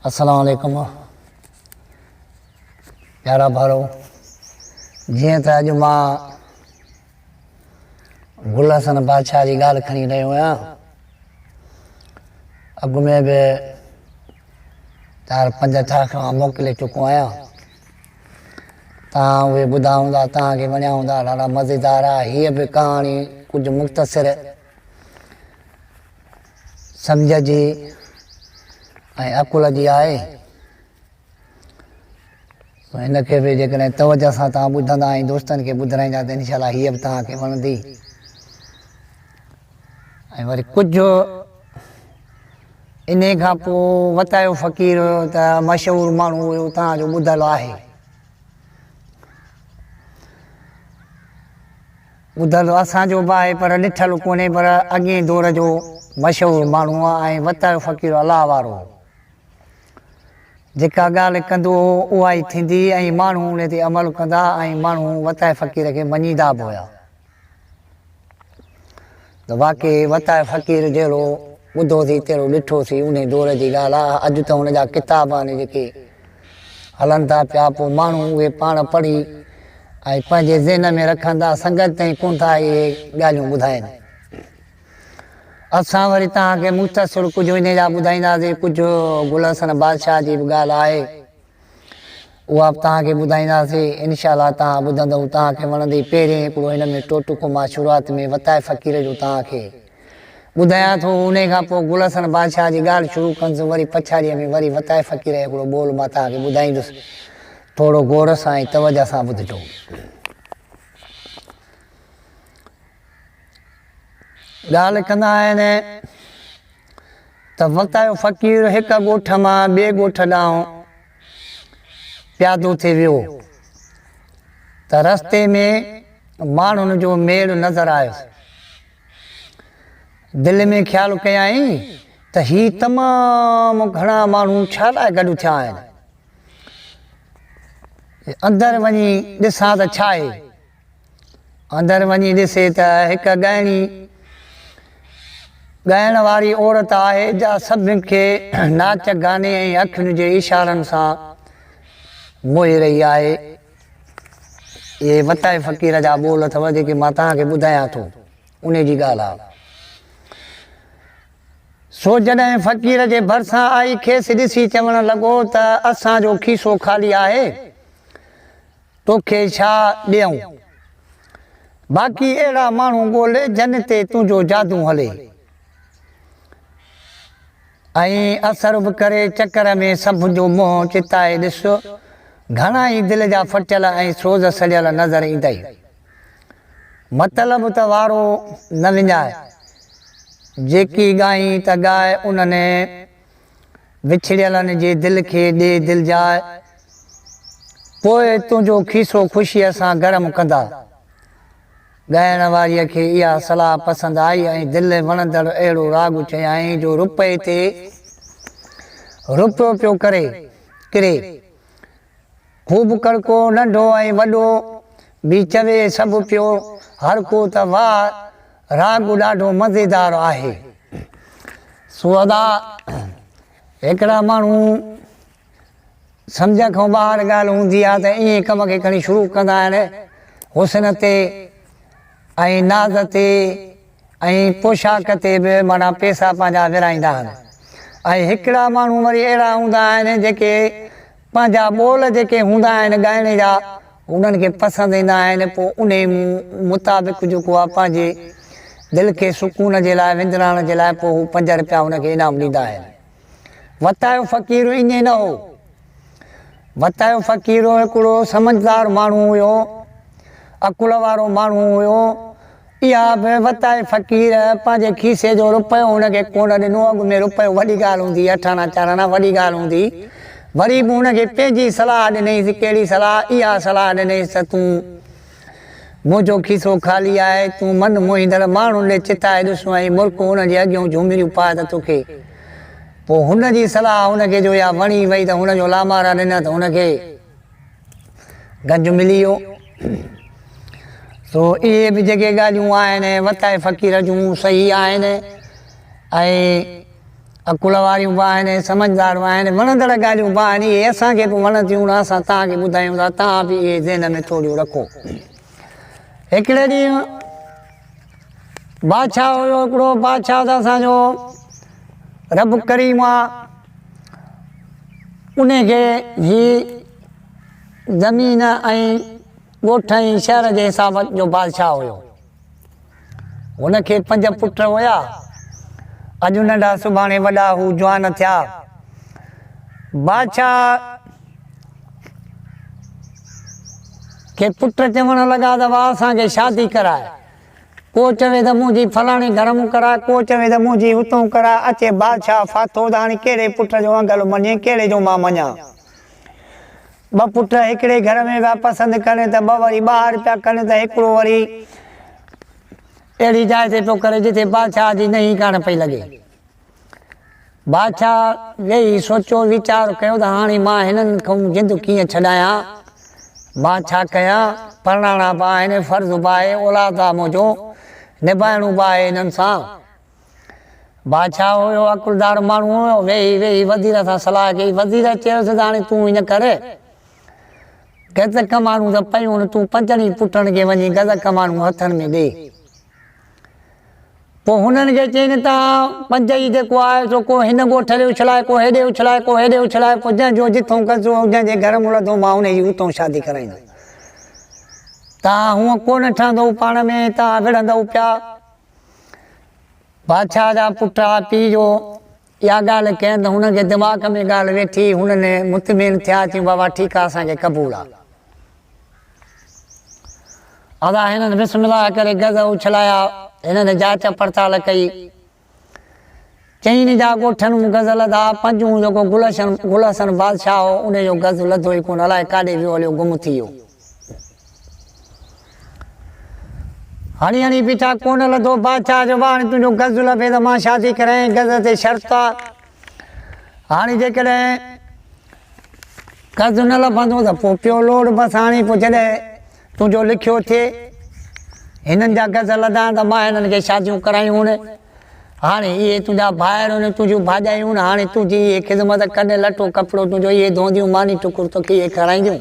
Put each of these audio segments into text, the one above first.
अस्सलाम वालेकुम प्यारा भारो जीअं त अॼु मां गुल हसन बादशाह जी ॻाल्हि खणी रहियो आहियां। अॻु में बि 4-5 ठाक मां मोकिले चुको आहियां। तव्हां उहे ॿुधा हूंदा, तव्हांखे वणिया हूंदा, ॾाढा मज़ेदार आहे। हीअ बि कहाणी कुझु मुख़्तसिर सम्झ जी ऐं अकुल जी आहे। हिनखे बि जेकॾहिं तवजह सां तव्हां ॿुधंदा ऐं दोस्तनि खे ॿुधाईंदा त इनशाला हीअ बि तव्हांखे वणंदी। ऐं वरी कुझु इन खां पोइ वतायो फ़क़ीर त मशहूरु माण्हू हुयो, तव्हांजो ॿुधल आहे। ॿुधल असांजो बि आहे पर ॾिठल कोन्हे, पर अॻे दौर जो मशहूरु माण्हू आहे ऐं वतायो फ़क़ीर अलाह वारो। जेका ॻाल्हि कंदो उहा ई थींदी ऐं माण्हू उन ते अमल कंदा ऐं माण्हू वताए फ़क़ीर खे मञींदा बि हुया। त वाक़ई वताए फ़क़ीर जहिड़ो ॿुधोसीं तहिड़ो ॾिठोसीं, उन दौर जी ॻाल्हि आहे। अॼु त हुन जा किताब आहिनि जेके हलनि था पिया, पोइ माण्हू उहे पाण पढ़ी ऐं पंहिंजे ज़हन में रखंदा, संगत ताईं कोन था इहे ॻाल्हियूं ॿुधाइनि। असां वरी तव्हांखे मुख़्तसिर कुझु इन जा ॿुधाईंदासीं। कुझु गुल हसन बादशाह जी बि ॻाल्हि आहे, उहा बि तव्हांखे ॿुधाईंदासीं। इनशाला तव्हां ॿुधंदव, तव्हांखे वणंदी। पहिरें हिकिड़ो हिन में टोटको मां शुरूआति में वताए फ़क़ीर जो तव्हांखे ॿुधायां थो, उन खां पोइ गुल हसन बादशाह जी ॻाल्हि शुरू कंदुसि। वरी पछाड़ीअ में वरी वताए फ़क़ीर जो हिकिड़ो ॿोल मां तव्हांखे ॿुधाईंदुसि। थोरो गौर सां ऐं तवजह सां ॿुधिजो। ॻाल्हि कंदा आहिनि त वतायो फ़क़ीर हिकु ॻोठ मां ॿिए ॻोठ ॾांहुं प्यादो थी वियो त रस्ते में माण्हुनि जो मेड़ नज़र आयुसि। दिलि में ख़्यालु कयईं त ही तमामु घणा माण्हू छा लाइ गॾु थिया आहिनि। अंदरि वञी ॾिसां त छा आहे। अंदरि वञी ॾिसे त हिकु ॻाइण वारी औरत आहे, जा सभिनि खे नाच गाने ऐं अखियुनि जे इशारनि सां मोहे रही आहे। इहे वताए फ़क़ीर जा ॿोल अथव जेके मां तव्हांखे ॿुधायां थो, उन जी ॻाल्हि आहे। सो जॾहिं फ़क़ीर जे भरिसां आई, खेसि ॾिसी चवणु लॻो त असांजो खीसो ख़ाली आहे, तोखे छा ॾियूं। बाक़ी अहिड़ा माण्हू ॻोल्हे जिन ते तुंहिंजो जादू हले। ऐं असर बि करे चकर में सभ जो मुंहुं चिताए ॾिस, घणा ई दिलि जा फटियल ऐं सोज़ सड़ियल नज़र ईंदई। मतिलबु त वारो न विञाए, जेकी ॻाई त ॻाए, उन्हनि विछड़ियलनि जे दिलि खे ॾे दिलजाए। पोइ तुंहिंजो खीसो ख़ुशीअ सां गरम कंदा। ॻाइण वारीअ खे इहा सलाह पसंदि आई ऐं दिलि वणंदड़ अहिड़ो राॻ चयाईं जो रुपए ते रुपयो पियो करे किरे। ख़ूब कड़को नंढो ऐं वॾो बि चवे सभु पियो हर को त वाह, राॻ ॾाढो मज़ेदार आहे। सो अदा हिकिड़ा माण्हू सम्झ खां ॿाहिरि ॻाल्हि हूंदी आहे त ईअं कम खे खणी शुरू कंदा आहिनि। हुस्न ते ऐं नाज़ ते ऐं पोशाक ते बि माना पैसा पंहिंजा विराईंदा आहिनि। ऐं हिकिड़ा माण्हू वरी अहिड़ा हूंदा आहिनि जेके पंहिंजा ॿोल जेके हूंदा आहिनि ॻाइण जा, उन्हनि खे पसंदि ईंदा आहिनि। पोइ उन मुताबिक़ जेको आहे पंहिंजे दिलि खे सुकून जे लाइ, विंदराइण जे लाइ, पोइ हू 5 रुपया हुनखे इनाम ॾींदा आहिनि। वतायो फ़क़ीर ईअं न हो। वतायो फ़क़ीर हिकिड़ो समझदार माण्हू हुयो, अकुल वारो माण्हू हुयो। इहा बि वताए फ़क़ीर पंहिंजे खीसे जो रुपयो हुनखे कोन ॾिनो। अॻु में रुपयो वॾी ॻाल्हि हूंदी, 8 आना 4 आना वॾी ॻाल्हि हूंदी। वरी बि हुनखे पंहिंजी सलाह ॾिनईसि। कहिड़ी सलाह? इहा सलाह ॾिनईसि त तूं मुंहिंजो खीसो ख़ाली आहे, तूं मन मोहींदड़ माण्हुनि ॾे चिताए ॾिसो ऐं मुल्क हुनजे अॻियां झूमिरियूं पाए त तोखे। पोइ हुनजी सलाह हुनखे जो या वणी वई त हुनजो लामारा ॾिना त हुनखे गंज मिली वियो। सो इहे बि जेके ॻाल्हियूं आहिनि वताए फ़क़ीर जूं सही आहिनि। ऐं अकुल वारियूं बि आहिनि समझदार बि आहिनि वणंदड़ ॻाल्हियूं बि आहिनि इहे असांखे बि वणंदियूं न असां तव्हांखे ॿुधायूं था तव्हां बि इहे ज़हन में थोरियूं रखो। हिकिड़े ॾींहुं बादशाह हुयो हिकिड़ो बादशाह त असांजो रब करीम आहे उनखे ही ज़मीन ऐं ॻोठ ऐं शहर जे हिसाब जो बादशाह हुयो। हुनखे 5 पुट हुया अॼु नंढा सुभाणे वॾा हू जवान थिया। बादशाह खे पुट चवण लॻा त वाह असांखे शादी कराए। को चवे त मुंहिंजी फलाणे घर मूं कराए को चवे त मुंहिंजी हुतां कराए अचे बादशाह फाथो त हाणे कहिड़े पुट जो अंगल मञे कहिड़े जो मां मञा। 2 पुट हिकिड़े घर में विया पसंदि करे त 2 वरी ॿाहिरि पिया कनि त हिकिड़ो वरी अहिड़ी जाइ ते पियो करे जिते बादशाह जी नही कान पई लॻे। बादशाह वेही सोचियो वीचार कयो त हाणे मां हिननि खां जिंद कीअं छॾायां। मां छा कयां परणाणा बि आहिनि फर्ज़ बि आहे औलाद आहे मुंहिंजो निभाइणो बि आहे हिननि सां। बादशाह हुयो अकुलदार माण्हू हुयो वेही वज़ीर सां सलाह कई। वज़ीर चयोसि त हाणे तूं हीअं करे गज़ कमानूं त पयूं तूं 5 पुटनि खे वञी गज़ कमानूं हथनि में ॾे। पोइ हुननि खे चई न तव्हां 5 ई जेको आहे सो को हिन ॻोठ ॾे उछलाए को हेॾे उछलाए को हेॾे उछलाए पोइ जंहिंजो जिथो गज़ जंहिंजे घर मिलंदो मां हुनजी हुतां शादी कराईंदुमि। तव्हां हूअं कोन ठहंदो पाण में तव्हां विढ़ंदव पिया। बादशाह जा पुट पीउ जो इहा ॻाल्हि कयनि त हुनखे दिमाग़ में ॻाल्हि वेठी हुननि मुतमिन थिया अची बाबा ठीकु आहे असांखे क़बूल आहे। अदा हिननि बिस्मिल्लाह करे गज़ उछलाया हिननि जांच पड़ताल कई। 4 जा ॻोठनि गज़ लधा 5 जेको गुलशन बादशाह हो उनजो गज़ लधो ई कोन अलाए काॾे वियो हलियो गुम थी वियो। हणी बीठा कोन लधो बादशाह जो हाणे तुंहिंजो गज़ लभे त मां शादी कराए गज़ ते शर्त आहे। हाणे जेकॾहिं गज़ न लभंदो त पोइ पियो लोड बसि। हाणे पोइ जॾहिं तुंहिंजो लिखियो थिए हिननि जा गज़ लधा त मां हिननि खे शादियूं करायूं न। हाणे इहे तुंहिंजा भाइर आहिनि तुंहिंजूं भाॼायूं न हाणे तुंहिंजी इहे ख़िदमत कनि लटो कपिड़ो तुंहिंजो इहे धोंदियूं मानी टुकुर तोखे इहे खाराईंदियूं।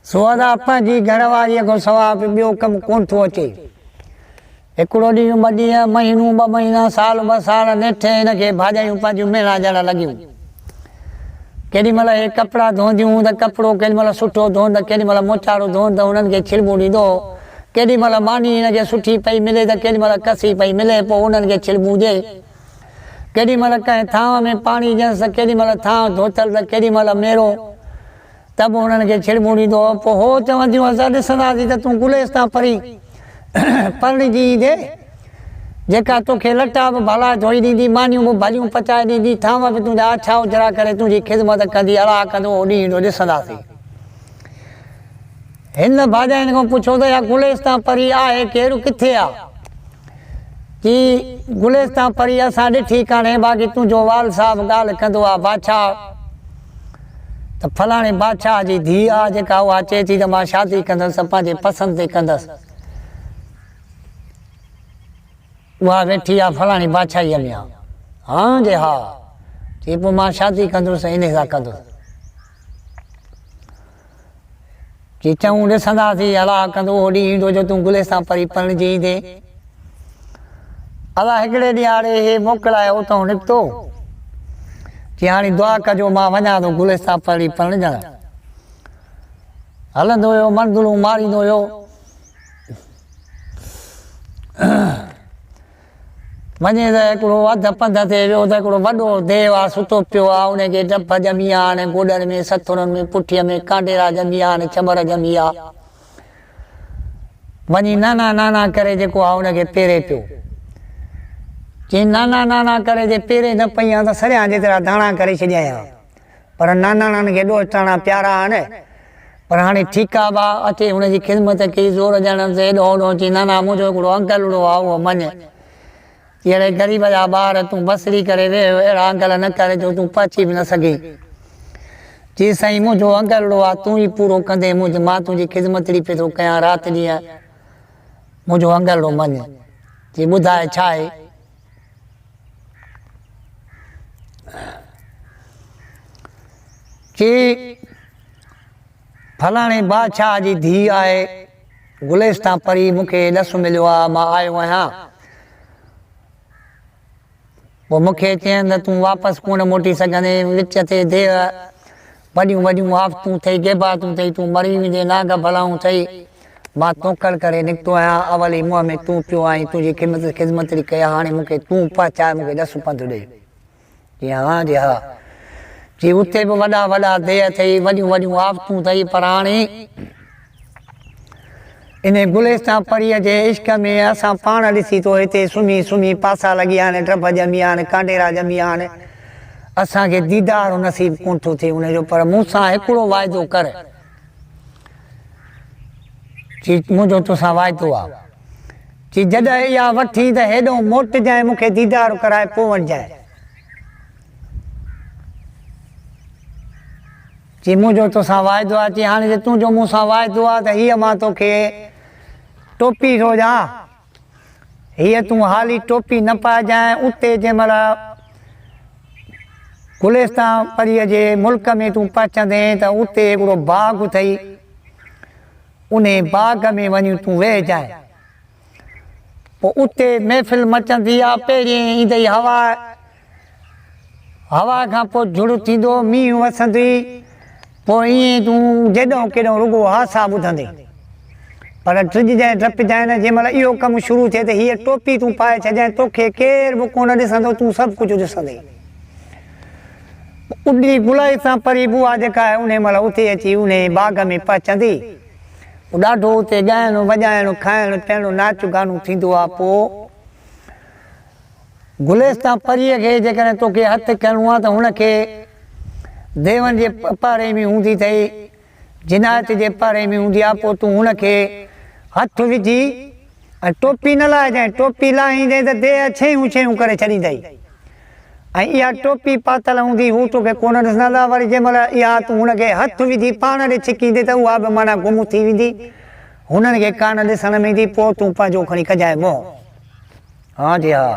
सो अदा पंहिंजी घरवारीअ खां सवाइ ॿियो कमु कोन थो अचे। हिकिड़ो ॾींहुं 2 ॾींहं महीनूं 2 महीना साल 2 साल नेठि हिनखे भाॼायूं पंहिंजूं मेणा ॼण लॻियूं। केॾी महिल हे कपिड़ा धोंदियूं त कपिड़ो केॾी महिल सुठो धोअनि त केॾी महिल मोचारो धोअनि त हुननि खे छिड़िॿूं ॾींदो। केॾी महिल मानी हिनखे सुठी पई मिले त केॾी महिल कसी पई मिले पोइ उन्हनि खे छिड़िॿूं ॾिए। केॾी महिल कंहिं थांव में पाणी ॾियसि त केॾी महिल थांव धोतल त केॾी महिल मेरो त बि हुननि खे छिड़िॿूं ॾींदो। पोइ हो चवंदियूं असां ॾिसंदासीं त तूं गुलेस्तां पढ़ी पढ़जी ईंदे जेका तोखे लटा बि भला धोई ॾींदी मानियूं बि भलियूं पचाए ॾींदी थांव बि तुंहिंजा अछा उजरा करे तुंहिंजी ख़िदमत कंदी अला कंदो ॾींहुं ईंदो ॾिसंदासीं। हिन भाॼाइनि खां पुछो त इहा गुलेस्तां परी आहे केरु किथे आहे की गुलेस्तां परी असां ॾिठी कान्हे बाक़ी तुंहिंजो वाल साहब ॻाल्हि कंदो आहे बादशाह त फलाणे बादशाह जी धीउ आहे जेका उहा चए थी त मां शादी कंदसि पंहिंजे पसंदि ते कंदसि। उहा वेठी आहे फलाणी बादशाहीअ में आहे। हा जे हा चई पोइ मां शादी कंदुसि इन सां कंदुसि। चई चऊं ॾिसंदासीं अला कंदो ॾींहुं ईंदो जो तूं गुलेस्तां परी पढ़जी ईंदे। अला हिकिड़े ॾींहुं हाणे हे मोकिलाए उतां निकितो कि हाणे दुआ कजो मां वञा थो गुलेस्तां पढ़ी पढ़जण। हलंदो हुयो मंदलूं मारींदो हुयो। वञे त हिकिड़ो अधु पंध ते वियो त हिकिड़ो वॾो देव आहे सुतो पियो आहे उनखे डप ॼमी आहे हाणे गोॾनि में सथुरनि में पुठीअ में कांडेरा ॼमी आहे हाणे छबर ॼमी आहे। वञी नाना नाना करे जेको आहे उनखे पेरे पियो। चई नाना नाना करे जे पेरे न पई आहे त सरियां जेतिरा धाणा करे छॾिया पर नानाणनि खे ॾोह टाणा प्यारा आहिनि। पर हाणे ठीकु आहे भाउ अचे हुनजी ख़िदमत कई ज़ोर ॼणनि ते हेॾो होॾो चई नाना मुंहिंजो हिकिड़ो अंकलड़ो आहे उहो मञ अहिड़े ग़रीब जा ॿार तूं बसरी करे वेह अहिड़ा अंकल न करे जो तूं पची बि न सघे। चई साईं मुंहिंजो अंकलड़ो आहे तूं ई पूरो कंदे मां तुंहिंजी ख़िदमतरी पियो थो कयां राति ॾींहुं मुंहिंजो अंकलड़ो मञ। चई ॿुधाए छा आहे। चई फलाणे बादशाह जी धीउ आहे गुलिस्तान परी मूंखे ॾसु मिलियो आहे मां आयो आहियां पोइ मूंखे चयनि त तूं वापसि कोन मोटी सघंदे विच ते देव वॾियूं वॾियूं आफ़तूं अथई गेबातूं अथई तूं मरी वेंदे नाग भलाऊं अथई मां तोकड़ करे निकितो आहियां अवली मुंहं में तूं पियो आहीं तुंहिंजी ख़िदमत कया हाणे मूंखे तूं पहुचाए मूंखे ॾसु पंधु ॾे जी हा जी हा जी उते बि वॾा वॾा देह अथई वॾियूं वॾियूं आफ़तूं अथई पर हाणे इन गुलिस्तान परीअ जे इश्क में असां पाण ॾिसी थो हिते सुम्ही सुम्ही पासा लॻी विया आहिनि टप ॼमी विया आहिनि कांडेरा ॼमी विया आहिनि असांखे दीदार नसीब कोन थो थिए उनजो पर मूंसां हिकिड़ो वाइदो कर जी मुंहिंजो तोसां वाइदो आहे जी जॾहिं इहा वठी त हेॾो मोटिजांइ मूंखे दीदार कराए पोइ वञिजांइ जी मुंहिंजो तोसां वाइदो आहे जी हाणे जे तुंहिंजो मूंसां वाइदो आहे त हीअ मां तोखे टोपी थो ॾियां हीअ तूं हाली टोपी न पाइजांइ उते जंहिं महिल गुलिस्तान परीअ जे मुल्क में तूं पहुचंदे त उते हिकिड़ो बाग़ अथई उन बाग़ में वञी तूं वेहिजांइ पोइ उते महफ़िल मचंदी आहे पहिरीं ईंदई हवा हवा खां पोइ झुड़ थींदो मींहुं वसंदी पोइ ईअं तूं जेॾो केॾो रुॻो हासा ॿुधंदे पर टिजजांइ टपिजांइ न जंहिं महिल इहो कमु शुरू थिए त हीअ टोपी तूं पाए छॾिजांइ तोखे केरु बि कोन ॾिसंदो तूं सभु कुझु ॾिसंदे उॾी गुलिस्तान परी बुआ जेका आहे उन महिल उते अची उन बाग़ में पहुचंदी ॾाढो उते ॻाइणो वॼाइणो खाइणु पीअणु नाच गानो थींदो आहे पोइ गुलिस्तान परीअ खे जेकॾहिं तोखे हथु करिणो आहे त हुनखे देवनि जे पारे में हूंदी अथई जिनायत जे पारे में हूंदी आहे पोइ तूं हुनखे हथु विझी ऐं टोपी न लाहिजांइ टोपी लाहींदे त देह छयूं छयूं करे छॾींदई ऐं इहा टोपी पातल हूंदी हू तोखे कोन ॾिसंदा वरी जंहिं महिल इहा तूं हुनखे हथु विझी पाण ॾे छिकींदे त उहा बि माना गुम थी वेंदी हुननि खे कान ॾिसण में ईंदी पोइ तूं पंहिंजो खणी कजांइ मोह हा जी हा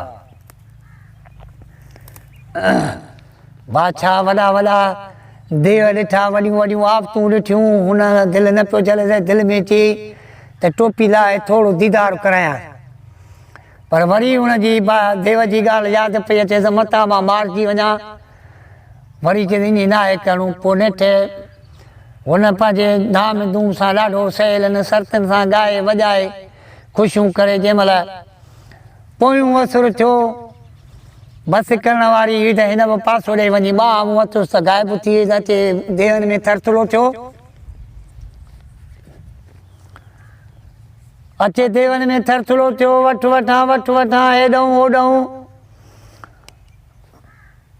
बादशाह वॾा वॾा देव ॾिठा वॾियूं वॾियूं आफ़तूं ॾिठियूं हुन दिलि न पियो चले दिलि में अची त टोपी लाहे थोरो दीदार करायां पर वरी हुनजी देव जी ॻाल्हि यादि पई अचे त मतां मां मारिजी वञा वरी चई ईअं न आहे करिणो पोइ नेठि हुन पंहिंजे धाम धूम सां ॾाढो सहेलनि सर्तनि सां ॻाए वॼाए ख़ुशियूं करे जंहिं महिल पोयूं असुरु थियो बसि करण वारी हुई त हिन बि पासो ॾेई वञी ॿाह मूं वरितुसि त ग़ाइबु थी वई त अचे देवनि में थरथरो थियो अचे देवनि में थरथरो थियो वठि वठां हेॾऊं होॾऊं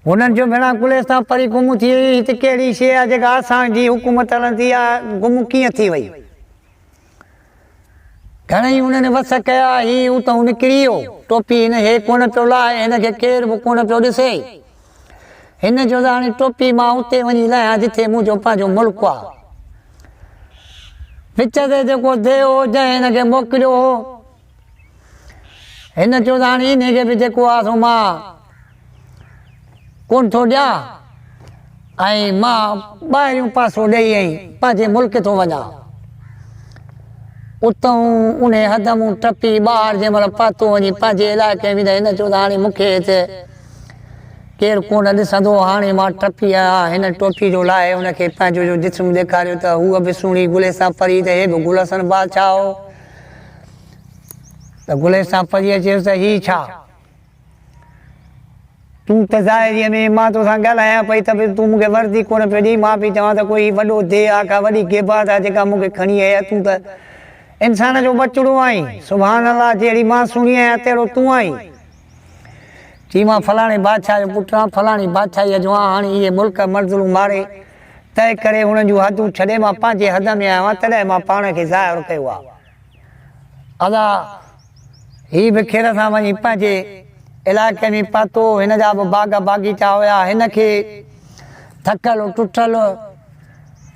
हुननि जो भेणा गुलिस्तान परी गुम थी वई हिते कहिड़ी शइ आहे जेका असांजी हुकूमत हलंदी आहे गुम कीअं थी वई घणेई हुननि वस कया ही उतां निकिरी वियो टोपी हिन हे कोन पियो लाहे हिनखे केरु बि कोन पियो ॾिसे हिन जो त हाणे टोपी मां उते वञी लाहियां जिथे मुंहिंजो पंहिंजो मुल्क आहे विच ते जेको देव हो जंहिं हिनखे मोकिलियो हो हिन जो त हाणे हिनखे बि जेको आहे सो मां कोन थो ॾियां ऐं मां ॿाहिरियों पासो ॾेई आई पंहिंजे मुल्क थो वञा उतां उन हदमूं टपी ॿाहिरि जंहिं महिल पातो वञी पंहिंजे इलाइक़े में त हिन जो त हाणे मूंखे हिते केरु कोन ॾिसंदो हाणे मां टपी आहियां हिन टोपी जो लाहे हुनखे पंहिंजो जो जिस्म ॾेखारियो त हूअ बि सुहिणी गुलिस्तान परी त हे बि गुलशन बादशाह हो त गुलिस्तान परीअ चयुसि त हीउ छा तूं त ज़ाहिरीअ में मां तोसां ॻाल्हायां पई त तूं मूंखे वर्दी कोन पियो ॾेई मां पई चवां त कोई वॾो देह आहे का वॾी गेबात आहे जेका मूंखे खणी आई आहे तूं त इंसान जो बचड़ो आहीं सुभाणे अलाह जहिड़ी मां सुहिणी आहियां तहिड़ो तूं आहीं चई मां फलाणे बादशाह जो पुटु आहियां फलाणी बादशाहीअ जो आहियां हाणे इहे मुल्क मर्दलूं मारे तंहिं करे हुननि जूं हदूं छॾे मां पंहिंजे हद में आहियो आहियां तॾहिं मां पाण खे ज़ाहिर कयो आहे अदा हीअ बि खेर सां वञी पंहिंजे इलाइक़े में पातो हिन जा बि बाग़ बाग़ीचा हुया हिनखे थकल टुटल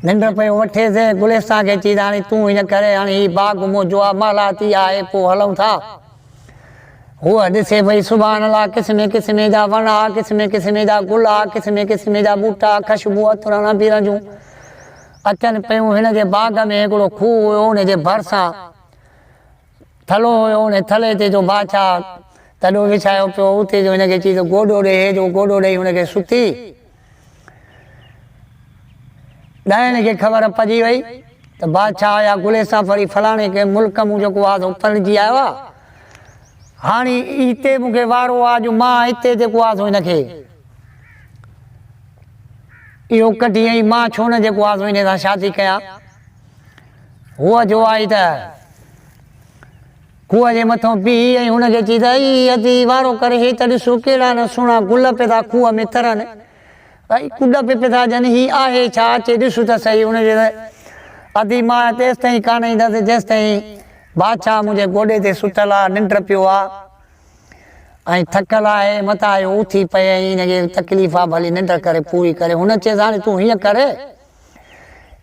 निंड पियो वठेसि गुलिस्तान खे चई हाणे तूं हिन करे हाणे हीउ बाग़ मुंहिंजो आहे मालाती आहे पोइ हलूं था हुआ ॾिसे भई सुभाणे अलाह क़िस्मे क़िस्मे जा वण आहे, क़िस्मे क़िस्मे जा गुल आहे, क़िस्मे क़िस्मे जा ॿूटा, ख़ुशबू अतरना बीरंजूं अचनि पियूं। हिन जे बाग़ में हिकिड़ो खूह हुयो, हुन जे भरिसां थलो हुयो, हुन थले ते जो बादशाह तॾो विछायो पियो, उते जो हिनखे चई त गोॾो ॾे, हे जो गोॾो ॾेई हुनखे सुती। ॾाइण खे ख़बर पइजी वई त बादशाह या गुलेसा फरी फलाणे के मुल्क मूं जेको आहे पणिजी आयो आहे, हाणे हिते मूंखे वारो आहे जो मां हिते जेको आहे हिनखे इहो कढी ऐं मां छो न जेको आहे हिन सां शादी कयां। हूअ जो आई त खूह जे मथां बीही ऐं हुनखे चई त ई अधी वारो करे हे त ॾिसो कहिड़ा न सुहिणा गुल पिया था खूह में तरनि, भई कुॾ पिया था ॾियनि, हीअ आहे छा अचे ॾिसूं त सही। हुनजे अधी मां तेसि ताईं कान ईंदसि जेसि ताईं बादशाह मुंहिंजे गोॾे ते सुतल आहे, निंड पियो आहे ऐं थकल आहे, मथां इहो उथी पए ऐं हिनखे तकलीफ़ आहे, भली निंड करे पूरी करे। हुन चएसि हाणे तूं हीअं करे,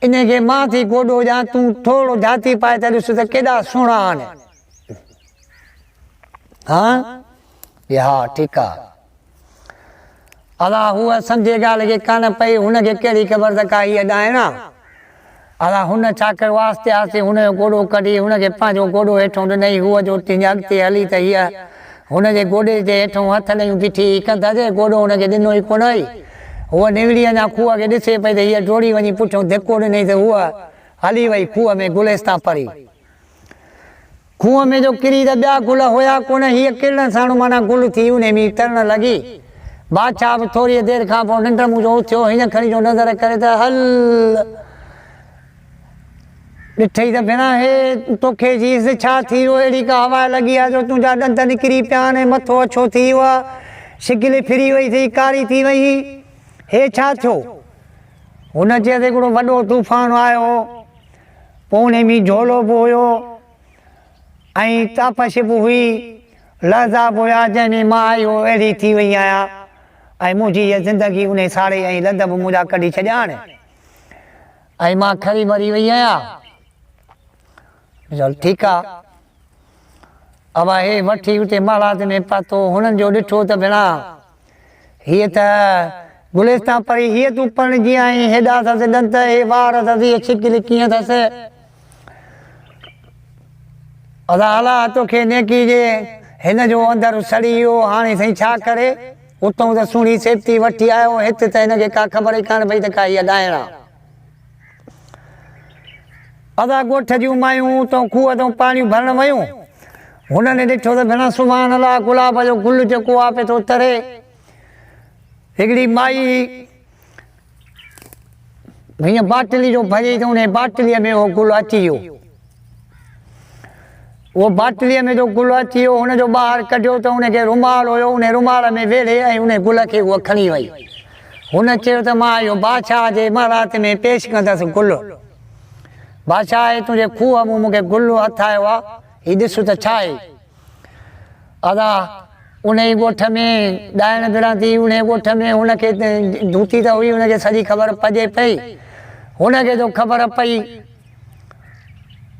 इनखे मां थी गोॾो ॾियां, तूं थोरो जाती पाए त ॾिस त केॾा सुहिणा आहिनि। हा ठीकु आहे। अलाह हूअ सम्झे ॻाल्हि खे कान पई, हुनखे कहिड़ी ख़बर त का हीअ ॾाइण आहे। अलाह हुन छा कयो, आस्ते आस्ते हुनजो गोॾो कढी हुनखे पंहिंजो गोॾो हेठों ॾिनई। हूअ जो अॻिते हली त हीअ हुनजे गोॾे जे हेठों हथ ॾेयूं बीठी कंदसि, गोॾो हुनखे ॾिनो ई कोन हुई। हूअ निवड़ी अञा खूह खे ॾिसे पई त हीअ डोड़ी वञी पुठियों धिको ॾिनई त हूअ हली वई खूह में गुलेस्तां परी। खूह में जो किरी त ॿिया गुल हुया कोन, हीअ किरण साणु माना गुल थी उन में तरण लॻी। बादशाह बि थोरी देरि खां पोइ निंड मूं जो उथियो, हीअं खणी जो नज़र करे त हल ॾिठई त भेण हे तोखे चीज़ छा थी वियो, अहिड़ी का हवा लॻी आहे जो तुंहिंजा ॾंद निकिरी पिया आहिनि, मथो अछो थी वियो आहे, शिकिल फिरी वई थी, कारी थी वई, हे छा थियो। हुन चयसि हिकिड़ो वॾो तूफ़ान आयो, पोइ उन में झोलो बि हुयो ऐं तापश बि हुई, लहज़ा बि हुया, जंहिंमें मां इहो अहिड़ी थी वई आहियां ऐं मुंहिंजी इहा ज़िंदगी उन साड़े ऐं लद बि मुंहिंजा कढी छॾिया हाणे ऐं मां खरी मरी वई आहियां। चल ठीकु आहे। अब हे वठी उते महाराज में पातो, हुननि जो ॾिठो त भेण हीअ त गुलेस्तां परी, हीअ तूं पणिजी आई, हेॾा अथसि ॾंद, हे वार अथसि, हीअ छिकिल कीअं अथसि। अलाह तोखे नेकी जे हिन जो अंदरि सड़ी वियो, हाणे साईं छा करे। उतां त सुहिणी सेफ्टी वठी आयो, हिते त हिनखे का ख़बर ई कान पई त का हीअ ॾाइण आहे। अदा ॻोठ जूं मायूं उतां खूह तां पाणी भरण वयूं, हुननि ॾिठो त भेण सुभाणे अलाह गुलाब जो गुल जेको आहे पियो थो तरे। हिकिड़ी माई हीअं बाटली जो भॼई त उन बाटलीअ में उहो गुल अची वियो, उहो बाटलीअ में जो गुल अची वियो, हुनजो ॿाहिरि कढियो त हुनखे रुमाल हुयो, उन रुमाल में वेड़े ऐं उन गुल खे उहा खणी वई। हुन चयो त मां इहो बादशाह जे महाराज में पेश कंदसि गुल। बादशाह तुंहिंजे खूह मूं मूंखे गुल हथ आयो आहे, हीउ ॾिस त छा आहे। अदा उन ई ॻोठ में ॾाइण फिरां थी, उन ॻोठ में हुनखे धूती त हुई, हुनखे सॼी ख़बर पइजे पई। हुनखे जो ख़बर पई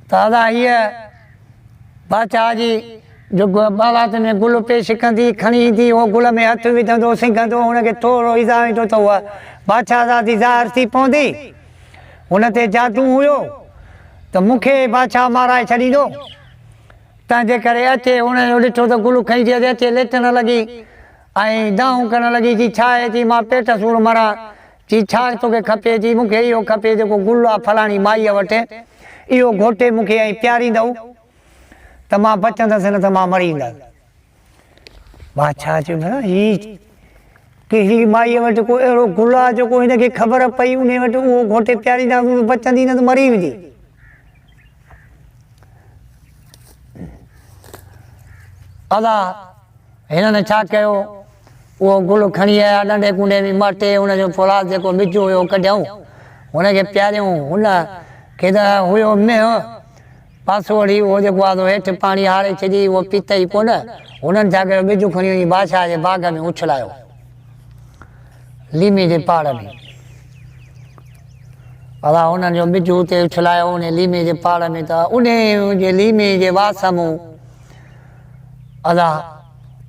त अदा हीअ बादशाह जी जो बारात में गुल पेश कंदी, खणी ईंदी, उहो गुल में हथु विझंदो, सिंघंदो, हुनखे थोरो इज़ा वेंदो त उहा बादशाह सां ज़ाहिर थी पवंदी। हुन ते जादू हुयो त मूंखे बादशाह माराए छॾींदो, तंहिंजे करे अचे। हुनजो ॾिठो त गुल खईंजी अचे, लेटण लॻी ऐं दाऊं करणु लॻी, जी छा आहे, जी मां पेट सूर मरां, जी छा तोखे खपे, जी मूंखे इहो खपे जेको गुल आहे फलाणी माईअ वटि, इहो घोटे मूंखे ऐं प्यारींदव त मां बचंदसि, न त मां मरी वेंदसि। बादशाह चयो भेण हीअ कहिड़ी माईअ वटि को अहिड़ो गुल आहे जेको हिनखे ख़बर पई उन वटि उहो घोटे प्यारींदा, बचंदी न त मरी वेंदी। अदा हिननि छा कयो, उहो गुल खणी आया, नंढे कुंडे में मटे, हुनजो फौलाद जेको ॿिजु हुयो कढियऊं, हुनखे प्यारियूं। हुनखे त हुयो में पासो वठी उहो जेको आहे हेठि पाणी हारे छॾी, उहो पीतई कोन। हुननि छा कयो, ॿिजु खणी वञी बादशाह जे बाग़ में उछलायो, लीमे जे पाड़ में। अदा हुननि जो ॿिजु उते उछलायो उन लीमे जे पाड़ में, त उन जे लीमे जे वास मूं अदा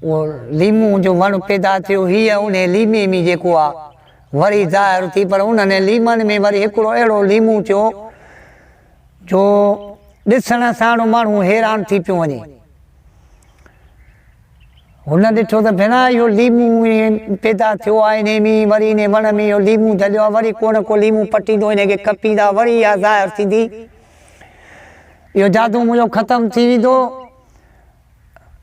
वो लीमू जो वण पैदा थियो हीअ उन लीमे में जेको आहे वरी ज़ाहिर थी, पर उन्हनि लीमनि में वरी हिकिड़ो अहिड़ो लीमू थियो जो ॾिसण साण माण्हू हैरान थी पियो वञे। हुन ॾिठो त भेण इहो लीमू पैदा थियो आहे इन में, वरी इन वण में इहो लीमू धलियो आहे, वरी को न को लीमू पटींदो इनखे कपींदा, वरी इहा ज़ाहिर थींदी, इहो जादू मुंहिंजो ख़तमु थी वेंदो।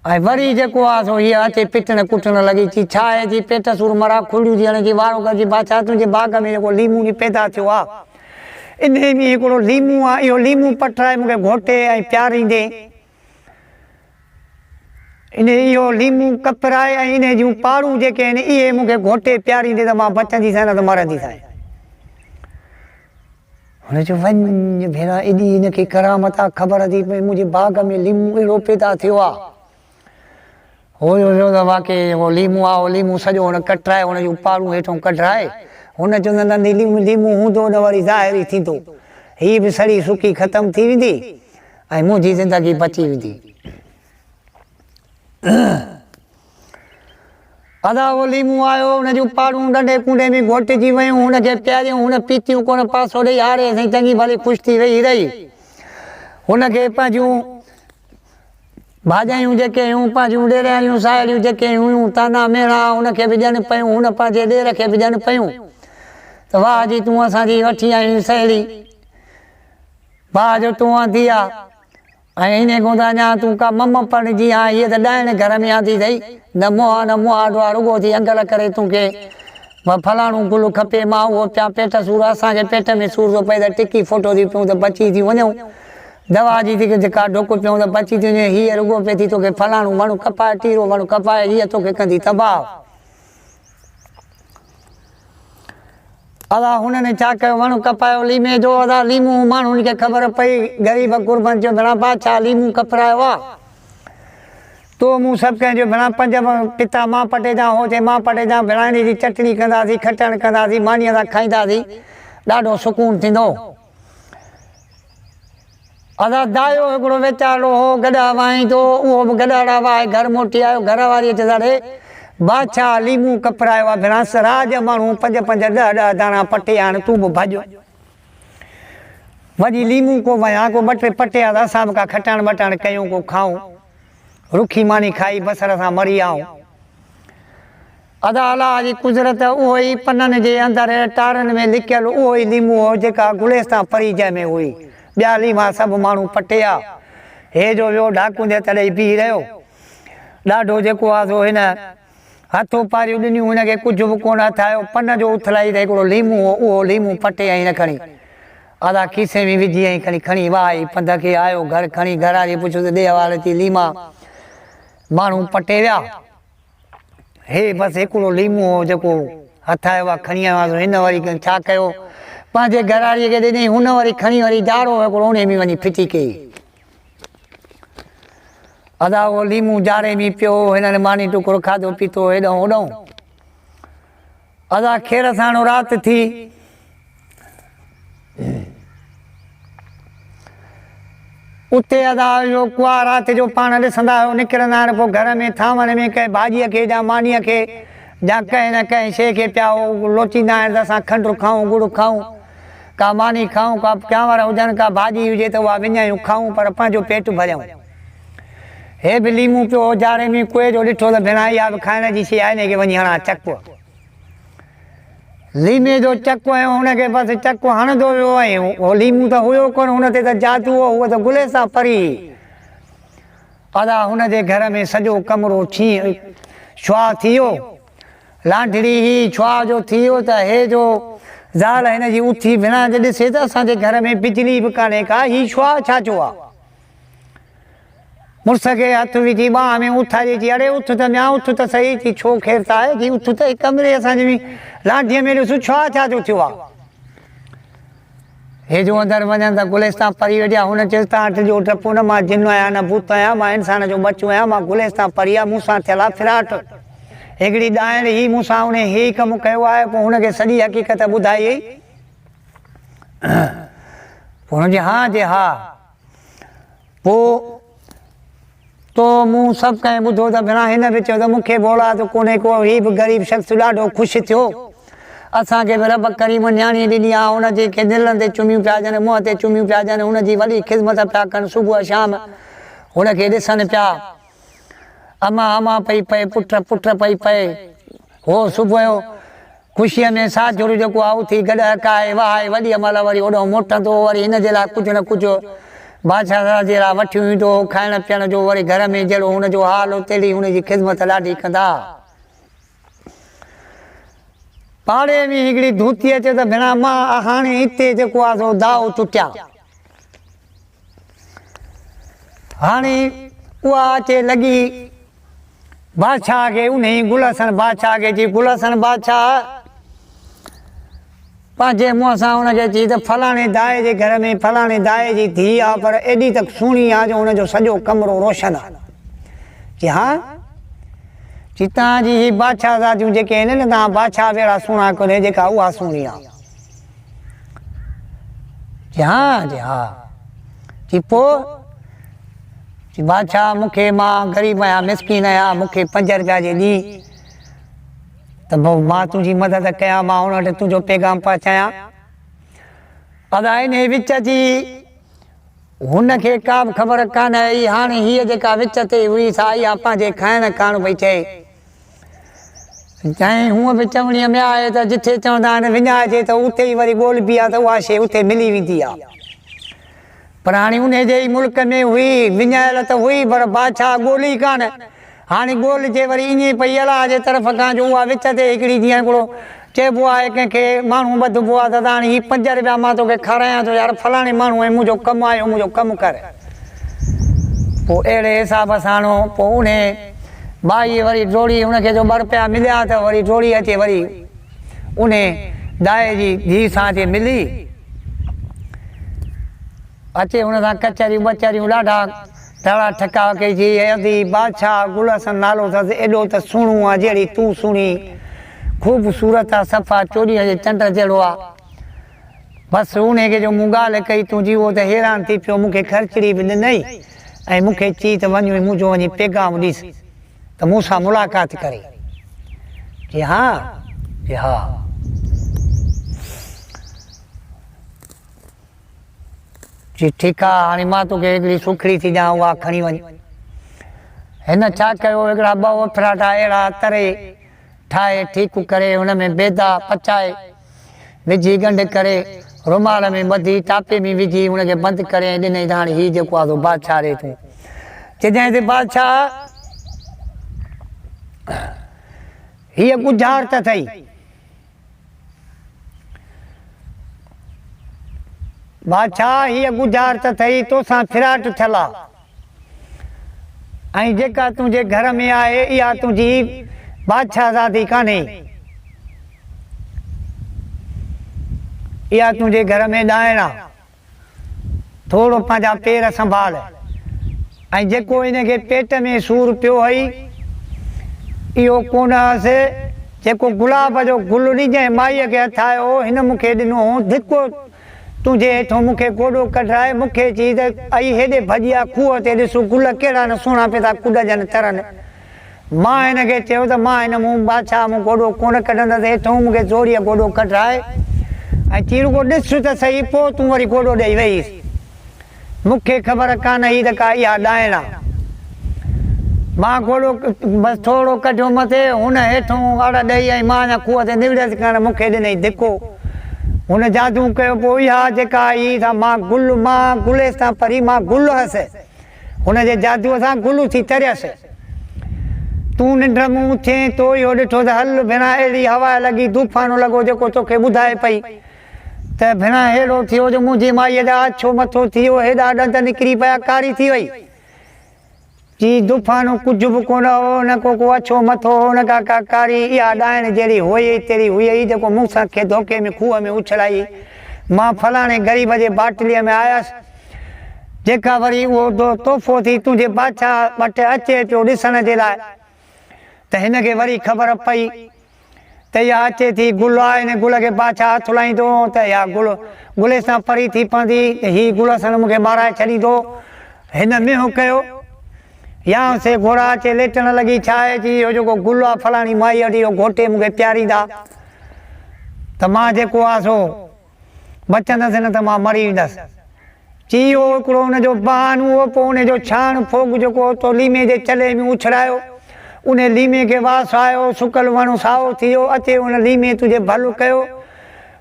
ऐं वरी जेको आहे सो हीअ अचे पिटण कुटण लॻी थी, छा आहे जी पेट सूर मरा खुलियूं थी हणे जी वारो कजे बादशाह तुंहिंजे बाग़ में जेको लीमू नी पैदा थियो आहे इन में हिकिड़ो लीमू आहे, इहो लीमू पटराए मूंखे घोटे ऐं प्यारींदे, इन इहो लीमू कपराए ऐं इन जूं पारूं जेके आहिनि इहे मूंखे घोटे प्यारींदे त मां बचंदीसां न त मरंदीसां। हुन चयो वञ भेण एॾी हिनखे करामत आहे, ख़बर थी पई मुंहिंजे बाग़ में लीमू अहिड़ो पैदा थियो आहे। हुयो त वाक़ई उहो लीमू आहे, उहो लीमू सॼो हुन कटराए हुन जूं पारूं हेठां कढाए, हुन चवंदा न लीमू हूंदो न वरी ज़ाहिर ई थींदो, हीअ बि सड़ी सुकी ख़तमु थी वेंदी ऐं मुंहिंजी ज़िंदगी बची वेंदी। अदा उहो लीमू आयो, हुन जूं पारूं ॾंडे कुंडे में घोटिजी वियूं, हुनखे प्यारियूं, हुन पीतियूं कोन, पासो ॾेई हारे साईं चङी भली ख़ुशि थी वेही रही। हुनखे पंहिंजूं भाॼायूं जेके हुयूं, पंहिंजूं ॾेराणियूं साहेड़ियूं जेके हुयूं ताना मेणा हुनखे बि ॾियनि पियूं, हुन पंहिंजे ॾेर खे बि ॾियनि पियूं त वाह जी तूं असांजी वठी आई सहेड़ी, भाउ जो तूं आंदी आहे ऐं इन खां त अञा तूं का मम पढ़जी आहे, हीअ त ॾाइण घर में आंदी अथई, न मुआ ॾुआ रुॻो थी अंगल करे तोखे फलाणो गुल खपे, मां उहो पिया पेट सूर, असांखे पेट में सूर थो पए त टिकी फोटो थी पियूं त बची थी वञूं, दवा जी थी जेका डुक पियूं त बची थी वञे, हीअ रुॻो पए थी तोखे फलाणो वणु कपाए, टीरो वणु कपाए, हीअ तोखे कंदी तबाह। अदा हुननि छा कयो, वणु कपायो लीमे जो, अदा लीमू माण्हुनि खे ख़बर पई, ग़रीब गुरबनि चयो भेण बादशाह लीमू कपरायो आहे, तो मूं सभु कंहिंजो भेण 5 पिता मां पटे जा हो चए मां पटे जा भेण इन जी चटणी कंदासीं, खटण कंदासीं, मानीअ सां खाईंदासीं, ॾाढो सुकून थींदो। अदा दायो हिकिड़ो वीचारो हो गॾा वाईंदो, उहो बि गॾाड़ा वाहे घर मोटी आयो, घर वारी अचे साड़े बादशाह लीमू कपरायो आहे भेण, राज माण्हू 5-5 10-10 दाणा पटे आण, तूं बि भॼ वञी लीमू को वया को 2-3 पटे आ असां बि का खटाण बटाण कयूं, को खाऊं, रुखी मानी खाई बसर सां मरी आऊं। अदा अलाह जी कुदरत उहो ई पननि जे अंदरि टारनि में लिकियल उहो ई लीमू हो जेका गुलिस्तान परी जंहिंमें हुई, ॿिया लीमा सभु माण्हू पटिया, हे जो वियो डाकू जे तॾहिं बीह रहियो, ॾाढो जेको आहे सो हिन हथों पारियूं ॾिनियूं, हुनखे कुझु बि कोन हथायो, पन जो उथलाई त हिकिड़ो लीमू हो, उहो लीमू पटे ऐं न खणी अदा खीसे में विझी ऐं खणी वाही पंध खे आयो, घर खणी घर वारी पुछियो त ॾे हवाले थी लीमा, माण्हू पटे विया, हे बसि हिकिड़ो लीमू हो जेको हथायो आहे खणी आयो आहे। हिन वरी छा कयो, पंहिंजे घर वारीअ खे ॾिनई, हुन वरी खणी वरी जाड़ो हिकिड़ो उन में वञी फिटी कई, अदा उहो लीमू जाड़े में पियो, हिननि मानी टुकड़ो खाधो पीतो हेॾो होॾो, अदा खेर साणो राति थी, उते अदा इहो कुआ राति जो पाण ॾिसंदा आहियो निकिरंदा आहिनि, पोइ घर में थांवण में कंहिं भाॼीअ खे या मानीअ खे या कंहिं न कंहिं शइ खे पिया लोचींदा आहिनि त असां खंडु खाऊं, गुड़ खाऊं, का मानी खाऊं, का चांवर हुजनि, का भाॼी हुजे त उहा विञायूं खाऊं, पर पंहिंजो पेट भरियूं। हे बि लीमू पियो जाड़े में कुए जो ॾिठो त भेण इहा बि खाइण जी शइ आहे, हिनखे वञी हणा चकु, लीमे जो चकु, ऐं हुनखे बसि चकु हणंदो वियो, ऐं उहो लीमू त हुयो कोन, हुन ते त जादू हो, उहो त गुले सां परी। अदा हुनजे घर में सॼो कमिरो छुआ थी वियो, लांडड़ी ही छुआ जो थी वियो त हे जो ज़ाल हिन जी उथी भेण ॾिसे त असांजे घर में बिजली बि कान्हे का, ही छुआ छा जो आहे, मुड़ुस खे हथ विझी बांह में उथारे थी, अड़े उथ त ञा उथ त सही थी, छो खेर त आहे की उथ त कमरे असांजे में लाठीअ में ॾिसो छुआ छा जो थियो आहे। हे जो अंदरि वञनि त गुलिस्तान परी वेठा, हुन चयसि त अठ जो टपो न मां जिन आहियां न भूत आहियां, मां इंसान जो बचो आहियां, मां गुलिस्तान परी आहे, मूंसां थियल आहे फिराट, हिकिड़ी ॾाइण ही मूंसां उन ही कमु कयो आहे। पोइ हुनखे सॼी हक़ीक़त ॿुधाई, पोइ हुनजे हा जे हा, पोइ तो मूं सभु कंहिं ॿुधो त भेणा हिन बि चयो त मूंखे बोला त कोन्हे को, हीउ बि ग़रीब शख़्स ॾाढो ख़ुशि थियो, असांखे बि रब करीम न्याणी ॾिनी आहे, हुनजे खे दिलनि ते चुमियूं पिया ॾियनि, मुंहं ते चुमियूं पिया ॾियनि, हुनजी वॾी ख़िदमत पिया कनि, सुबुह शाम हुनखे ॾिसनि पिया, अमा अमा पई पए, पुट पुट पई पए, हो सुबुह जो ख़ुशीअ में साझुर जेको आहे उथी गॾु हकाए वहाए वॾी महिल वरी होॾो मोटंदो, वरी हिन जे लाइ कुझु न कुझु बादशाह जे लाइ वठी ईंदो, खाइण पीअण जो, वरी घर में जहिड़ो हुनजो हाल तहिड़ी हुनजी ख़िदमत ॾाढी कंदा। पाड़े में हिकिड़ी धूती अचे त भेणा मां हाणे हिते जेको आहे सो दाव टुटिया, हाणे उहा अचे लॻी बादशाह खे, उन गुलहसन बादशाह खे चई, गुलहसन बादशाह पंहिंजे मुंहं सां हुनखे चई त फलाणे दाए जे घर में फलाणे दाए जी धीउ आहे, पर एॾी त सुहिणी आहे जो हुनजो सॼो कमरो रोशन आहे। चई हा, चई तव्हांजी ही बादशाह ज़ादियूं जेके आहिनि न, तव्हां बादशाह भेड़ा सुहिणा कोन्हे, जेका उहा सुहिणी आहे। चई हा, चई पोइ, चई बादशाह मूंखे, मां ग़रीब आहियां, मिसकीन आहियां, मूंखे 5 रुपया जे ॾी त भाऊ मां तुंहिंजी मदद कयां, मां हुन वटि तुंहिंजो पैगाम पहुचायां। अदा इन विच जी हुनखे का बि ख़बर कान आई, हाणे हीअ जेका विच ते हुई सा इहा पंहिंजे खाइण खाइण पई चए, चाहे हूअं बि चवणीअ में आहे त जिथे चवंदा आहिनि विञाइजे त उते ई वरी ॻोल्हिबी आहे त उहा शइ उते मिली वेंदी आहे, पर हाणे उन जे ई मुल्क में हुई, विञायल त हुई, पर बादशाह ॻोल्ही कान, हाणे ॻोल्हिजे वरी ईअं पई अलाह जे तरफ़ खां जो उहा विच ते हिकिड़ी जीअं हिकिड़ो चइबो आहे कंहिंखे माण्हू ॿधबो आहे त हाणे हीअ 5 रुपया मां तोखे खारायां थो यार, फलाणे माण्हू ऐं मुंहिंजो कमु आयो, मुंहिंजो कमु कर। पोइ अहिड़े हिसाब सां पोइ उन भाई वरी डोड़ी हुनखे जो 2 रुपया मिलिया त वरी डोड़ी अचे वरी उन दाए जी धीउ सां अचे मिली, अचे हुन सां कचरियूं बचरियूं ॾाढा ॾाढा ठका कई, जी अदी बादशाह गुलहसन नालो अथसि, एॾो त सुहिणो आहे जहिड़ी तूं सुहिणी, ख़ूबसूरत आहे, सफ़ा 24 जे चंड जहिड़ो आहे, बसि उनखे जो मूं ॻाल्हि कई तूं जी उहो त हैरान थी पियो, मूंखे ख़र्चड़ी बि ॾिनई ऐं मूंखे चई त वञ मुंहिंजो वञी पैगाम ॾिस त मूंसां मुलाक़ात करे। जी हा, जी हा, जी ठीकु आहे, हाणे मां तोखे हिकिड़ी सुखड़ी थी ॾियां, उहा खणी वञ। हिन छा कयो, हिकिड़ा 2 अफराटा अहिड़ा तरे ठाहे ठीकु करे हुन में बेदा पचाए विझी गंढ करे रुमाल में ॿधी टापे में विझी हुनखे बंदि करे ॾिनई त हाणे हीउ जेको आहे बादशाह ॾे तूं। चइजांइ ते बादशाह हीअ गुज़ार त अथई, बादशाह हीअ गुज़ार त अथई, तोसां फिराट थियल आहे, ऐं जेका तुंहिंजे घर में आहे इहा तुंहिंजी बादशाह ज़ादी कान्हे, इहा तुंहिंजे घर में ॾाइण आहे, थोरो पंहिंजा पेर संभाल, ऐं जेको इनखे पेट में सूरु पियो हुई इहो कोन हुअसि, जेको गुलाब जो गुल ॾिजांइ माईअ खे हथायो, हिन मूंखे ॾिनो धिको तुंहिंजे हेठों मूंखे गोॾो कढाए, मूंखे चई त आई हेॾे भॼी आहे खूह ते, ॾिस गुल कहिड़ा न सुहिणा पिया था कुॾजनि तरनि, मां हिनखे चयो त मां हिन मूं बादशाह मूं गोॾो कोन कढंदसि, हेठों मूंखे जोड़ीअ गोॾो कढाए ऐं चई रुॻो ॾिस त सही, पोइ तूं वरी गोॾो ॾेई वेहीसि, मूंखे ख़बर कान हुई त का इहा ॾाइण आहे, मां गोॾो बसि थोरो कढियो मथे, हुन हेठों अड़ ॾेई ऐं मां अञा खूह ते निवड़ियसि कान, मूंखे ॾिनई धिको, हुन जादू कयो, पोइ इहा जेका आई त मां गुल सां परी मां गुल हुअसि, हुनजे जादूअ सां गुल थी तरियसि, तूं निंड मूं उथे तो इहो ॾिठो त हल भेणा अहिड़ी हवा लॻी, तूफ़ान लॻो जेको तोखे ॿुधाए पई त भेणा अहिड़ो थियो जो मुंहिंजी माई हेॾा अछो मथो थी वियो, हेॾा ॾंद निकिरी पिया, कारी थी वई, जी तूफ़ान कुझु बि कोन हो, न को अछो मथो हो, न का कारी, इहा ॾाइण जहिड़ी हुई तहिड़ी हुई जेको मूंसां खे धोखे में खूह में उछलाई, मां फलाणे ग़रीब जे बाटलीअ में आयसि, जेका वरी उहो तोहफ़ो थी तुंहिंजे बादशाह वटि अचे पियो ॾिसण जे लाइ, त हिनखे वरी ख़बर पई त इहा अचे थी गुल आहे, हिन गुल खे बादशाह हथु लाहींदो त इहा गुल सां परी थी पवंदी, हीअ गुल सां मूंखे ॿाराए छॾींदो, हिन में हो कयो या से घोड़ा अचे लेटण लगी छा आहे जी इहो जेको गुल आहे फलाणी माई वटि इहो घोटे मूंखे प्यारींदा त मां जेको आहे सो बचंदसि न त मां मरी वेंदसि। चई वियो हिकिड़ो हुनजो बान उहो पोइ हुनजो छाण फोग जेको तो लीमे जे चले में उछड़ायो उन लीमे खे वास आयो सुकल वण साओ थी वियो अचे हुन लीमे तुंहिंजे भलो कयो।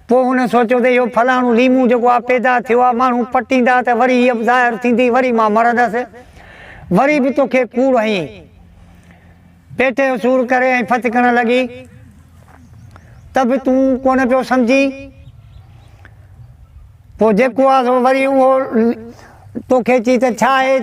पोइ हुन सोचियो त इहो फलाणो लीमो जेको आहे पैदा थियो आहे माण्हू पटींदा त वरी हीअ ज़ाहिर थींदी वरी मां मरंदसि वरी बि तोखे कूड़ हईं पेट जो सूर करे ऐं फतिकण लॻी त बि तूं कोन पियो सम्झी। पोइ जेको आहे सो वरी उहो तोखे चई त छा आहे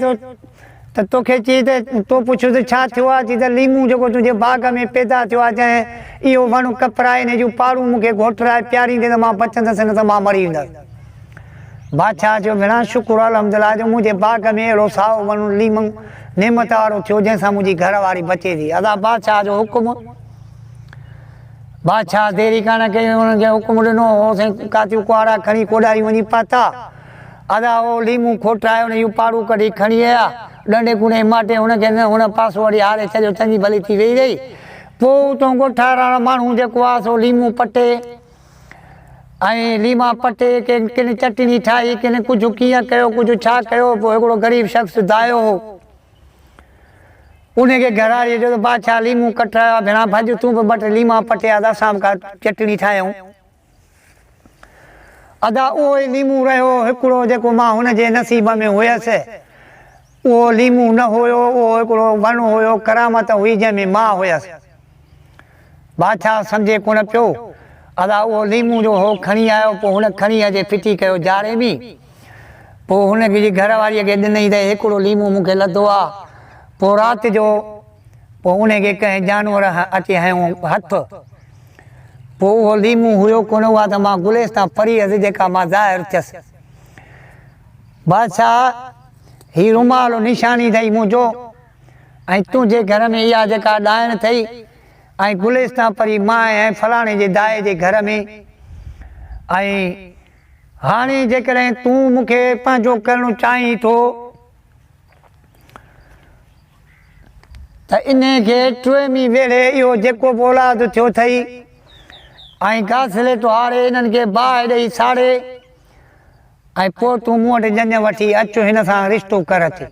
त तोखे चई त तो पुछो त छा थियो आहे चई त लीमो जेको तुंहिंजे बाग़ में पैदा थियो आहे जंहिं इहो वण कपराए हिन जूं पारूं मूंखे घोटराए प्यारींदे त मां बचंदसि न त मां मरी वेंदसि। बादशाह चयो भेणा शुक्र अलहमदिल्ला जो मुंहिंजे बाग़ में अहिड़ो साओ वण लीमो नेमत वारो थियो जंहिंसां मुंहिंजी घरवारी बचे थी। अदा बादशाह जो हुकुम बादशाह देरी कान कई हुनखे हुकुम ॾिनो हो साईं कातियूं कुआरा खणी कोॾारी वञी पाता अदा उहो लीमो खोटाए हुन जूं पारूं कढी खणी आया ॾंडे कुणे माटे हुनखे हुन पासो वरी हारे छॾियो चङी भली थी वेही रही। पोइ उतां ॻोठा वारा माण्हू जेको आहे सो लीमो पटे ऐं लीमा पटे किन चटणी ठाही किन कुझु कीअं कयो कुझु छा कयो। पोइ हिकिड़ो ग़रीब शख़्स दायो हो उनखे घरारीअ जो त बादशाह लीमो कटायो भेणा भॼ तूं बि ॿ टे लीमा पटिया त असां बि का चटणी ठाहियूं। अदा उहो ई लीमो रहियो हिकिड़ो जेको मां हुनजे नसीब में हुयसि उहो लीमो न हुयो उहो हिकिड़ो वण हुयो करामत हुई जंहिंमें मां हुयसि। बादशाह सम्झे कोन पियो अदा उहो लीमो जो हो खणी आयो पोइ हुन खणी अचे फिटी कयो जाड़े में पोइ हुनखे घरवारीअ खे ॾिनई त हिकिड़ो लीमो मूंखे लधो आहे। पोइ राति जो पोइ उनखे कंहिं जानवर अची हयो हथु पोइ उहो लीमो हुयो कोन हुआ त मां गुलेस्तां परी हुअसि जेका मां ज़ाहिर थियसि। बादशाह हीअ रुमाल निशानी अथई मुंहिंजो ऐं तुंहिंजे घर में इहा जेका ॾाइण अथई ऐं गुलेस्तां परी मां ऐं फलाणे जे दाए जे घर में ऐं हाणे जेकॾहिं तूं मूंखे पंहिंजो करणु चाहीं थो त इनखे टेवीह वेड़े इहो जेको बि औलाद थियो अथई ऐं घासले तुहारे इन्हनि खे बाहि ॾेई साड़े ऐं पोइ तूं मूं वटि ॼञ वठी अचु हिन सां रिश्तो कर अथई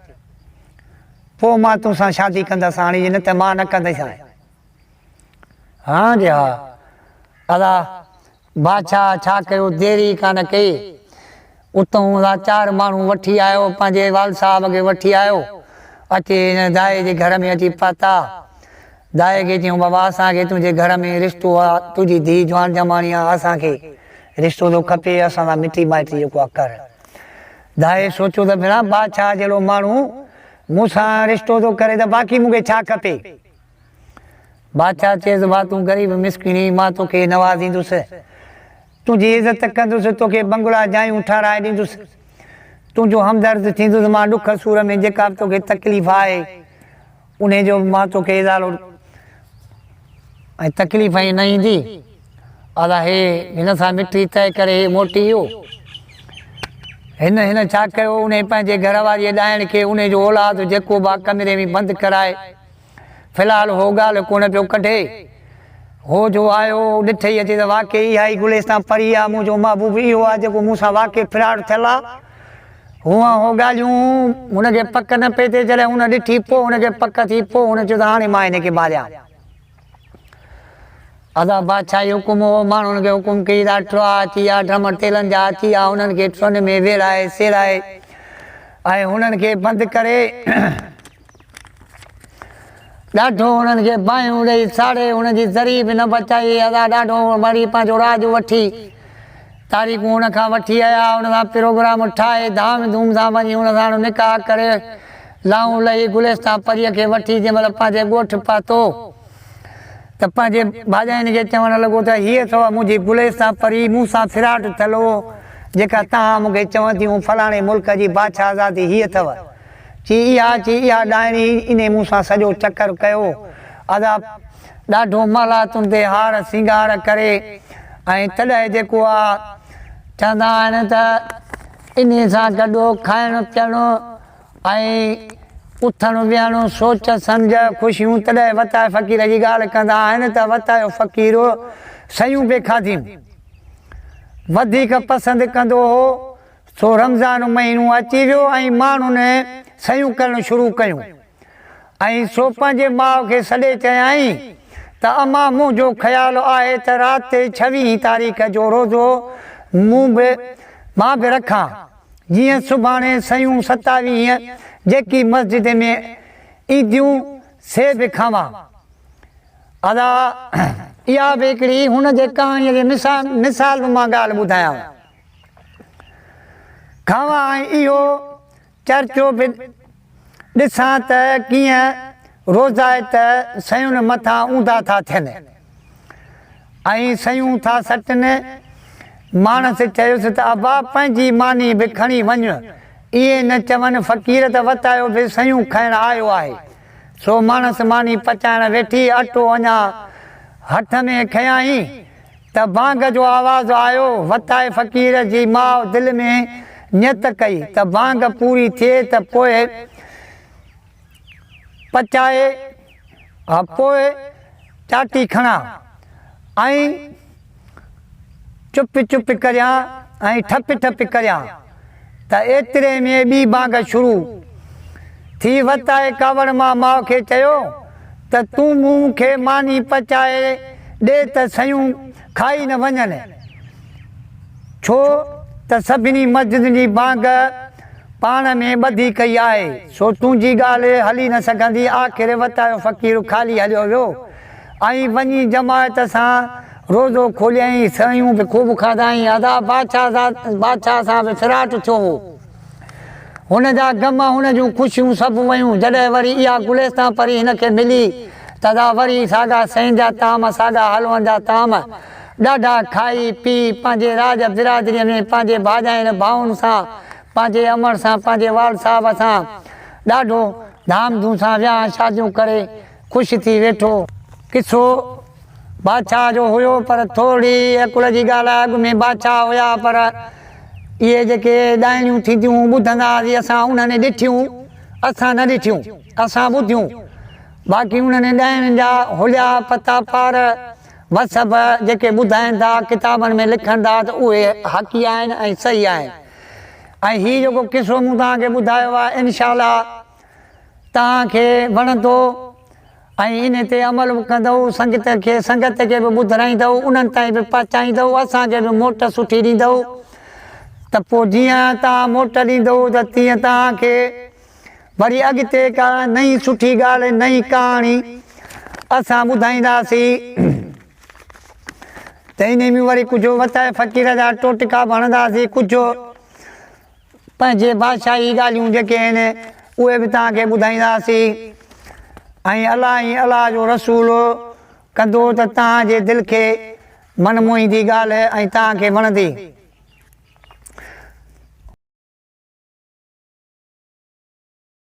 पोइ मां तोसां शादी कंदसि हाणे न त मां न कंदसि हाणे। हा जी हा अदा बादशाह छा कयो देरी कान कई उतां चार माण्हू वठी आयो पंहिंजे वाल साहब खे वठी आयो अचे हिन दाए जे घर में अची पाता दाए खे चयूं बाबा असांखे तुंहिंजे घर में रिश्तो आहे तुंहिंजी धीउ जवान जमानी आहे असांखे रिश्तो थो खपे असां सां मिटी माइटी जेको आहे कर। दाए सोचियो त भेणा बादशाह जहिड़ो माण्हू मूंसां रिश्तो थो करे त बाक़ी मूंखे छा खपे। बादशाह चएसि भाउ तूं ग़रीब मिसकिनी मां तोखे नवाज़ींदुसि तुंहिंजी इज़त कंदुसि तोखे बंगला जायूं ठाराए ॾींदुसि तुंहिंजो हमदर्द थींदुसि मां ॾुख सूर में जेका बि तोखे तकलीफ़ आहे उनजो मां तोखे इज़ारो ऐं तकलीफ़ ई न ईंदी। अदा हे हिन सां मिटी तय करे मोटी वियो हिन छा कयो उन पंहिंजे घरवारीअ ॾाइण खे उनजो औलाद जेको बि कमरे में बंदि कराए फ़िलहालु हो ॻाल्हि कोन पियो कढे हो जो आयो ॾिठई अचे त वाक़ई इहा ई गुलेस्तां परी आहे मुंहिंजो महबूब इहो आहे जेको मूंसां वाक़ई फिराड़ थियल आहे। हूअं हो ॻाल्हियूं हुनखे पक न पई थिए जॾहिं हुन ॾिठी पोइ हुनखे पक थी पोइ हुन चयो त हाणे मां हिनखे मारियां। अदा बादशाही हुकुम हो माण्हुनि खे हुकुम कई ॾाठा अची विया ड्रम तेलनि जा अची विया हुननि खे ट्रन में वेड़ाए सेराए ऐं हुननि खे बंदि करे ॾाढो हुननि खे बाहियूं ॾेई साड़े हुनजी ज़री बि न बचाई अदा ॾाढो वरी पंहिंजो राज वठी तारीख़ूं हुन खां वठी आया हुन सां प्रोग्राम ठाहे धाम धूम सां वञी हुन सां निकाह करे लाऊं लही गुलेस्तां परीअ खे वठी जंहिं महिल पंहिंजे ॻोठु पातो त पंहिंजे भाॼाइनि खे चवणु लॻो त हीअ अथव मुंहिंजी गुलेस्तां परी मूंसां फिराट थियल हो जेका तव्हां मूंखे चवंदियूं फलाणे मुल्क जी बादशाह आज़ादी हीअ अथव चई इहा ॾाइणी इन मूंसां सॼो चकर कयो अदा ॾाढो मालातुनि ते हार सिंगार करे ऐं तॾहिं जेको आहे चवंदा आहिनि त इन सां गॾु खाइणु पीअणु ऐं उथणु विहणु सोच सम्झ ख़ुशियूं तॾहिं वताए फ़क़ीर जी ॻाल्हि कंदा आहिनि त वतायो फ़क़ीरो शयूं बि खाधियूं वधीक पसंदि कंदो हो। सो रमज़ान महीनो अची वियो ऐं माण्हुनि शयूं करणु शुरू कयूं ऐं सो पंहिंजे माउ खे सॾे चयाई त अमा मुंहिंजो ख़्यालु आहे त राति 26 तारीख़ जो रोज़ो मां बि रखां जीअं सुभाणे शयूं 27 जेकी मस्जिद में ईंदियूं से बि खावां। अदा इहा बि हिकिड़ी हुनजे कहाणीअ जी मिसाल बि मां ॻाल्हि ॿुधायांव। खावां ऐं इहो चर्चो बि ॾिसां त कीअं रोज़ायत शयुनि मथां ऊंधा था थियनि ऐं शयूं था सटनि। माणस चयुसि त अबा पंहिंजी मानी बि खणी वञ इहे न चवनि फ़क़ीर त वतायो बि शयूं खाइणु आयो आहे। सो माणस मानी पचाइण वेठी अटो अञा हथ में खयाई त भांग जो आवाज़ आयो। वताए फ़क़ीर जी माउ दिलि में नियत कई त भांग पूरी थिए त पोइ पचाए पोइ चाटी खणा ऐं चुप चुप करियां ऐं ठप ठप करियां त एतिरे में ॿी भांग शुरू थी। वताए कावड़ मां माउ खे चयो त तूं मूंखे मानी पचाए ॾे त शयूं खाई न वञनि छो त सभिनी मस्जिद जी भांग पाण में ॿधी कई आहे। सो तुंहिंजी ॻाल्हि हली न सघंदी। आख़िर वतायो फ़क़ीर ख़ाली हलियो वियो ऐं वञी जमायत सां रोज़ो खोलियईं शयूं बि ख़ूब खाधाई। अदा बादशाह सां बि फिराट थियो हो। हुन जा ग़म हुन जूं ख़ुशियूं सभु वयूं। जॾहिं वरी इहा गुलिस्तां परी हिनखे मिली तदा वरी साॻा सइन जा ताम साॻा हलवनि जा ताम ॾाढा खाई पी पंहिंजे राज बिरादरीअ में पंहिंजे भाॼाइनि भाउनि सां पंहिंजे अमर सां पंहिंजे वाल साहब सां ॾाढो धाम धूम सां विहांउ शादियूं करे ख़ुशि थी वेठो। किसो बादशाह जो हुयो पर थोरी अकुल जी ॻाल्हि आहे। अॻु में बादशाह हुया पर इहे जेके ॾाइणियूं थींदियूं ॿुधंदा हुआसीं असां उन्हनि ॾिठियूं असां न ॾिठियूं असां ॿुधियूं। बाक़ी उन्हनि ॾाइणियुनि जा हुलिया पता पार वसब जेके ॿुधाइनि था किताबनि में लिखनि था त उहे हक़ी आहिनि ऐं सही आहिनि। ऐं हीउ जेको किसो मूं तव्हांखे ॿुधायो आहे इनशाला तव्हांखे वणंदो ऐं इन ते अमल बि कंदव। संगत खे बि ॿुधाईंदव उन्हनि ताईं बि पहुचाईंदव असांखे बि मोट सुठी ॾींदव त पोइ जीअं तव्हां मोट ॾींदव त तीअं तव्हांखे वरी अॻिते का नई सुठी ॻाल्हि नई कहाणी असां ॿुधाईंदासीं त इन में वरी कुझु वताए फ़क़ीर जा टोटका भणंदासीं कुझु पंहिंजे बादशाही ॻाल्हियूं जेके आहिनि उहे बि तव्हांखे ॿुधाईंदासीं ऐं अलाह जो रसूल कंदो त तव्हांजे दिलि खे मन मोहींदी ॻाल्हि ऐं तव्हांखे वणंदी।